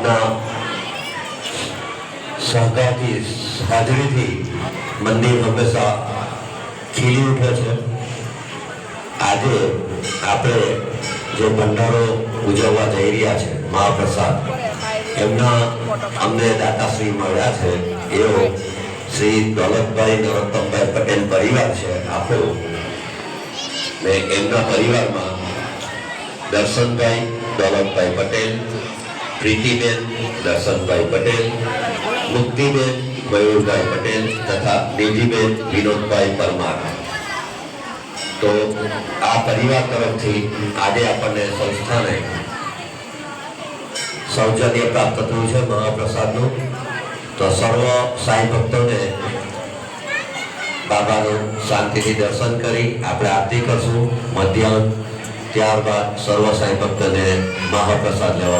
આપના સહકારથી હાજરીથી મંદિર હંમેશા ખીલી ઉઠે છે। આજે આપણે જે ભંડારો ઉજવવા જઈ રહ્યા છે મહાપ્રસાદ, એમના અમને દાતાશ્રી મળ્યા છે। એઓ શ્રી દોલતભાઈ નરોત્તમભાઈ પટેલ પરિવાર છે આપણો, ને એમના પરિવારમાં દર્શનભાઈ દોલતભાઈ પટેલ, પ્રીતિબેન દર્શનભાઈ પટેલ, મુક્તિબેન મયુરભાઈ પટેલ તથા નિધિબેન વિનોદભાઈ પરમાર। તો આ પરિવાર તરફથી આજે આપણને સંસ્થાને સૌજન્ય પ્રાપ્ત થયું છે મહાપ્રસાદનું। તો સર્વ સાંઈ ભક્તોને બાબાનું શાંતિથી દર્શન કરી આપણે આરતી કરશું મધ્યાહન, ત્યારબાદ સર્વ સાંઈ ભક્તોને મહાપ્રસાદ લેવા